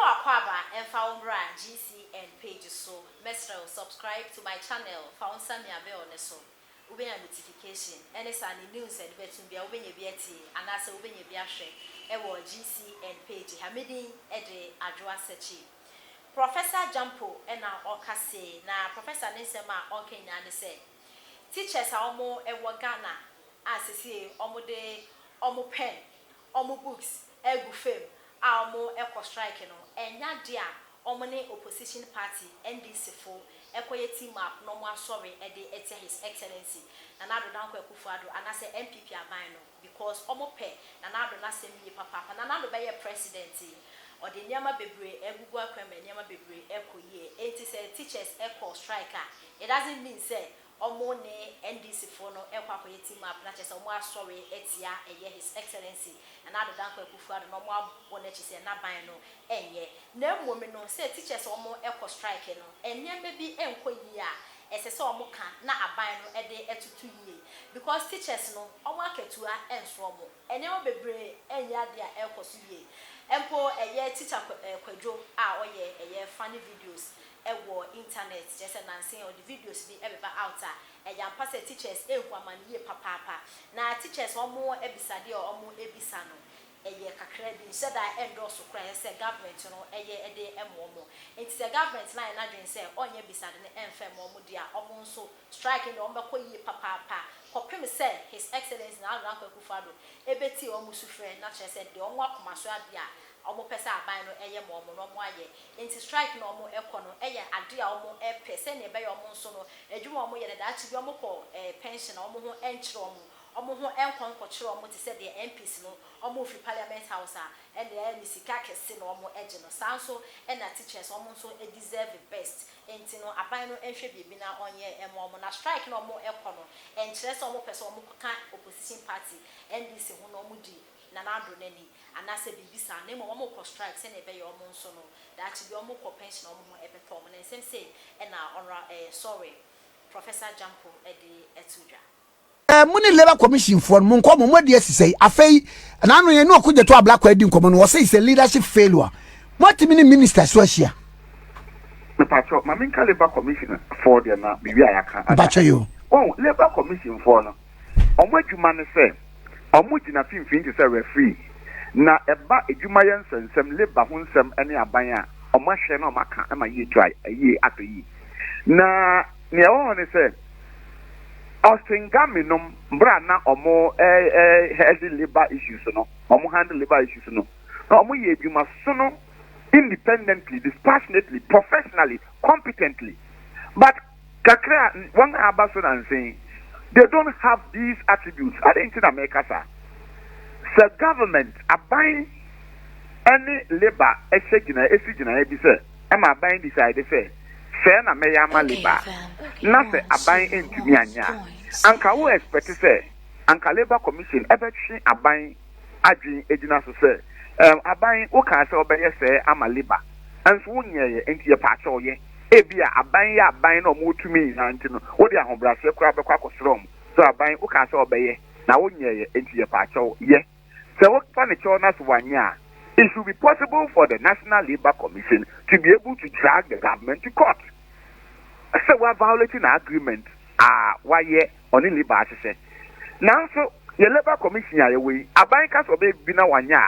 Aquaba and found brand GCN page so Mestro subscribe to my channel found Samia Beoneso ube a notification and it's an news and between be obey beauty and as obey biashe ewo GCN page hamidin ede adwa sechi Professor Gyampo and our Okase na Professor Nisema Okenya ne say teachers are more ewo Ghana as see omo pen omo books egu fame Almo eco striking and Nadia Omone opposition party NDC for Equity team up no more sorry at His Excellency Nanado Akufo Addo and I say MPP abino because Omo pe Nanado Nase me papa Nanado by a presidency or the Nyama Bebre Ebugua Krem and Nyama Bebre Eco ye 80 teachers echo striker. It doesn't mean say Omo ne NDC for no equity team up not just more sorry etia His Excellency and I don't Akufo Addo no more bonnet and not buying no enye no woman no say teachers omo echo striking no and yeah maybe enko year as a so omo can na aban no e de etutu ye because teachers no omo aketua enso omo enye bebre enya dia echo so ye empo eye teacher kwadwo a oye funny videos ewo internet just and saying all the videos be ebe outa Gyampo say teachers ehwamaniye papa na teachers omo ebisade omo ebisa no eye kakra bi said I endorse cry say government no eye ede emomo it is the government na na dwen say onye bisade ne enfem omo dia omo nso strike no omo koyi papa kopem say His Excellency na Akufo Addo ebeti omo sufre na che say de omo akomaso adia omo pesa aban no eye momo no omo aye enti strike no omo ekono eye ade a omo pese ne be omo nso no adwuma omo ye da achi bi omo ko pension omo ho enchire omo ho enkonkokire omo te say the MPs no omo fi parliament house and the NDC kakese no omo eje no sanso and na teachers omo nso deserve the best enti no aban no enhwe bibi na onye omo na strike no omo ekono enchire so omo pese omo ka opposition party NDC ho no omo di na nado nani anase bibisa na mo omo ko strike se na ebe yo omo nso no that be omo ko pension omo ebeto omo na nsem say na onra sorry Professor Gyampo edi etudwa Muni Labor Commission for Munko Modi say afei na anu ye no akuje to abla kwa di nkomo no say is a leadership failure. What mini minister so ahia? Me pacho maminka Labor Commission for the na bibi ayaka. Pacho yo. Oh, Labor Commission for no. Omo adwuma ne say omo gina finfin ti say referee na eba adwuma ye nsensem labor ho nsem ene aban a omo hwe na omo aka ama ye try ye atoyi. Na ne o ne say Austingaminum brana omo heavy labor issues no omo handle labor issues no omo ye adwuma so no independently, dispassionately, professionally, competently. But kakra one abaso and saying they don't have these attributes. I think in America, sir. The government are buying any labor esegina ebi say am buying decide say say na me yama labor na say aban entumi anya anka wo expect say anka Labor Commission ebetwe aban adwin ejina so say aban wo kan say obeye say ama labor anso wonye enti ye pa cho ye ebia aban ya aban na omotumi na enti no wo dia hobrase kura be kwa kosrom so aban wo kan say obeye na wonye enti ye pa cho ye so what furniture na so wanya it should be possible for the National Labor Commission to be able to drag the government to court. So we're violating an agreement. Why on the labor assessment. Now, so the Labor Commission are away. A bank has obeyed Bina Wanya.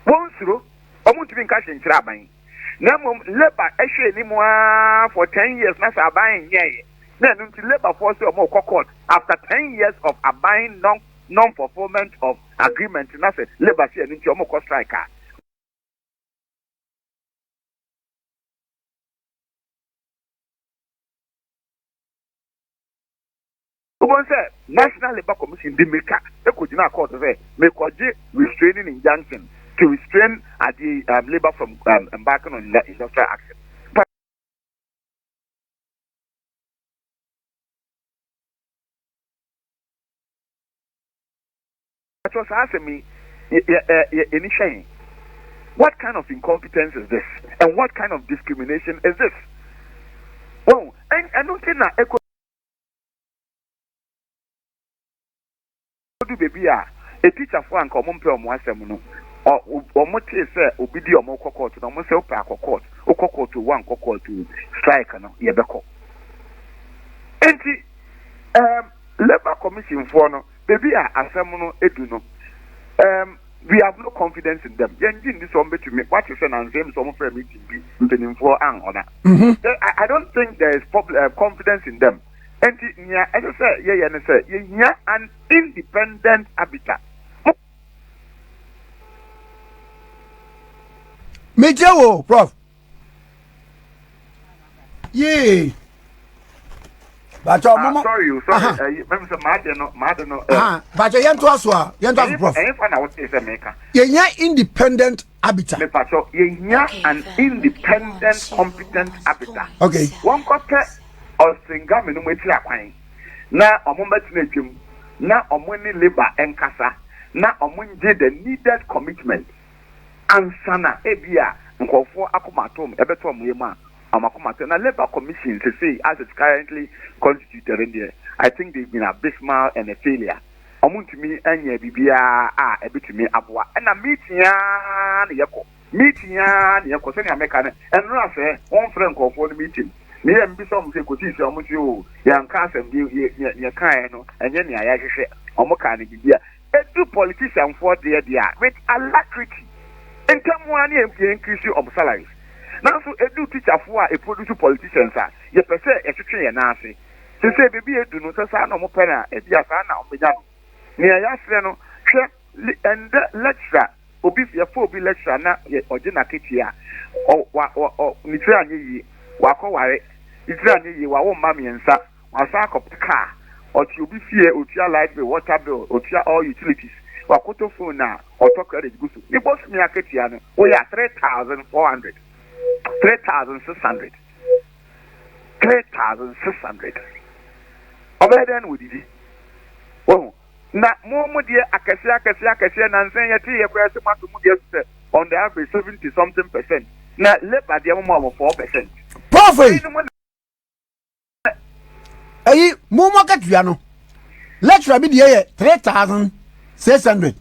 One through, I want to be in cash in Trabain. Now, labor actually anymore for 10 years. Now, I'm buying ye. Then until labor force or more court after 10 years of a buying non-performance of agreement. Now, labor say into your more striker. National Labor Commission did make a court say make restraining injunction to restrain the labor from embarking on industrial action. But was asking me initially, what kind of incompetence is this, and what kind of discrimination is this? Well, I don't think that baby a teacher for and common pay omo asem no Omote say obidi omo court no mo say opa court one court to strike no ye beko enti labor commission for no baby asem no edu no we have no confidence in them yen this one to me what you say and same some for meeting be mpeni for an ona I don't think there is confidence in them enti nya as I say ye ne say ye nya an independent habitat. Mejewo, Prof. Yay. But sorry, maybe some madeno. But you to us, Prof. You independent habitat. Me pacho, you an independent, competent habitat. Okay. One quarter or singa menu weti akwan. Na omometinejum, na omweni labor enkasa, na omunje the needed commitment. Ansana ebia nkofo akomatom ebeto muyema amakomatom na labor commission to say as it's currently constituted in there I think they've been abysmal and a failure omuntumi anya bibia ebetumi aboa na meeting ya na yeko se ni ameka ne enro afa on friend nkofo no meeting me em bi so mo se koti se omo ti o yan ka asem bi ye kan no enye ne ayahwehwe omo ka ne bibia edu politician for there with alacrity Entamwani increase of salaries. Now, so edu teacher for a produce politicians are. Ye per se a chicken and nasi. To say, baby, do not say no more penna, a diasana of the near Yasreno, and lecturer, Obifia 4B lecturer, not or Jena Kitia, or Nitrani, Wako, Nitrani, Wawo Mammy and Sa, or sack of the car, or to be fear, Utia light bill, water bill, or all utilities. Wakoto phone now or talk credit gusu. You boss me a ketiano. We are 3,400, 3,600, 3,600. Over then we did it. Oh, now more dear Akasia and saying a 3 year question on the average 70-something%. Now let by the amount of 4%. Profit. Hey, Momo Catriano. Let's rabbit the year 3,600.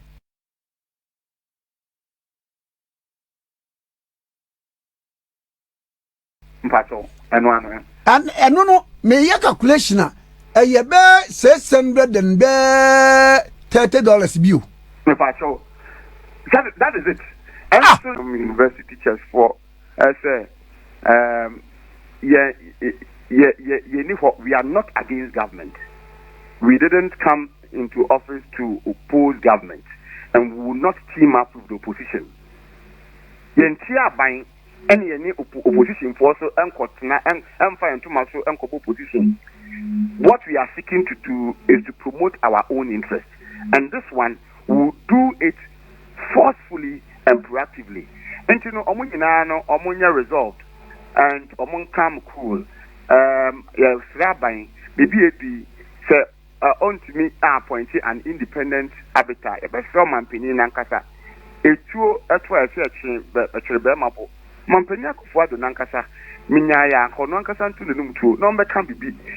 And one. And no, may your calculation. A year bear $600 and bear $30 bill. That is it. And some university teachers for we are not against government. We didn't come into office to oppose government, and we will not team up with the opposition. Buying any opposition force and find too much and opposition. What we are seeking to do is to promote our own interests, and this one will do it forcefully and proactively. And you know, omunya resolved and come cool. Buying maybe say on to me appointed an independent habitat. A best from Mampini Nankasa. A true Mapo. Mampenia Akufo Addo Nankasa. Minyaya, Konankasa to the Num 2. Number can be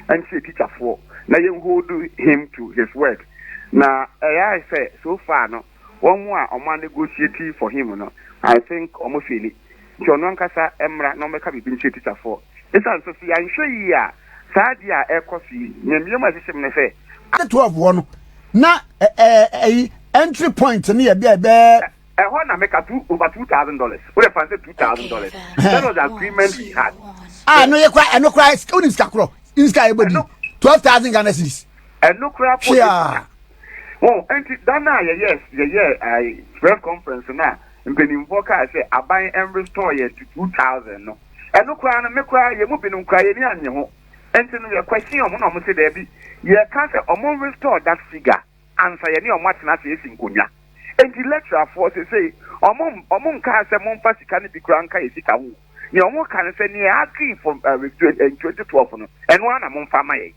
and say teacher for. Now you hold him to his work. Now, I say so far, no one more or man negotiating for him, no. I think almost really. Jonankasa Emra, number can be teacher for. It's also see, I'm sure you are. Sadia Air Coffee, Yama say. The 12 na entry point near be I want to make over $2,000. What if I said $2,000? That was the agreement we had. No, you cry, no cry, in Scacro, in Skybody, 12,000 Ghana cedis. And no crap. Yeah. Oh, and Dana, yes, I press conference now. And Benin Walker, I say, I buy and restore you to 2,000. No, and no cry, and no cry, you move in crying. And so your question on one of them said, you can't say, restore that figure. Answer any on what's not in Kunya. And the lecturer forces say, Omon can't say, Mon Passy can be Granca is it a woo. You know, can say, near agree from 2012 and one among family.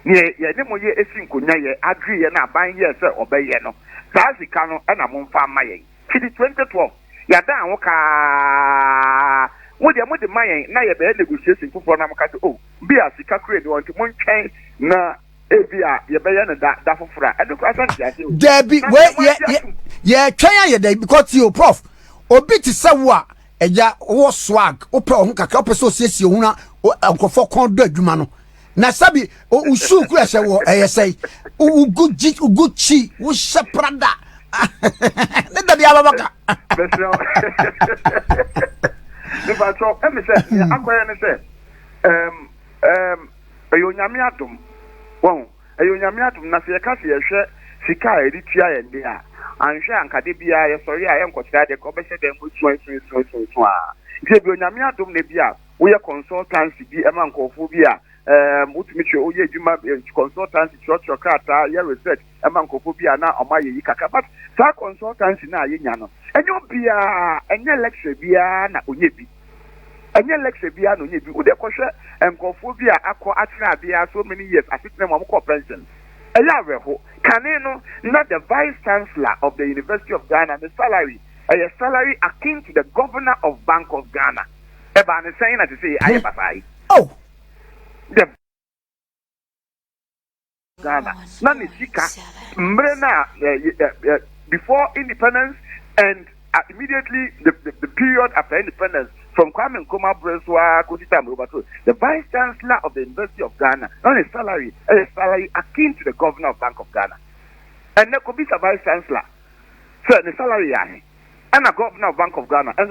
Near Yemoye is in Kunya, agree and not buying yes or obey no. Sazicano and among family. Till 2012, Yadan Oka. What the money now you be negotiating for Namaka oh be a sika create want to monchain na ebia you be na da for fra and look at that Debbie wait ye twen ye dey because you prof obi ti se wo a eja wo swag wo pro ho kaka wo so siesie ho na ankofo kon do adwuma no na sabi usu ku ehye wo eyesei uguchi wo sheprada ne da dia babaka besro ne ba so e me se akoye ne se ayo nyame atom won ayo nyame atom na se ka se yehwe sika edi tua ye ndi a anhwe ankade bia ye sori a ye nkotira de ko be se dem so a nti bi onyame atom ne bia wo ye consultancy bi e man kofo bi a mutumi che o ye adwuma consultancy church kata ye research e man kofo bi a na o ma ye yi kaka but sa consultancy na ye nya no enyo bia enye lecture bia na onye bi enye lecture bia na onye bi wo de ko hwe enkofo bi a akọ atra bia so many years afitne mo ko pension not the vice chancellor of the University of Ghana, the salary, a salary akin to the governor of Bank of Ghana. Eba ne saying that to say I am oh, the Ghana. None is sika. Mrena before independence and immediately the period after independence. From Kwame Nkrumah Breswa Kotita Mrobato, the Vice Chancellor of the University of Ghana, not a salary akin to the Governor of Bank of Ghana. And there could be a Vice Chancellor. So the salary and a Governor of Bank of Ghana. And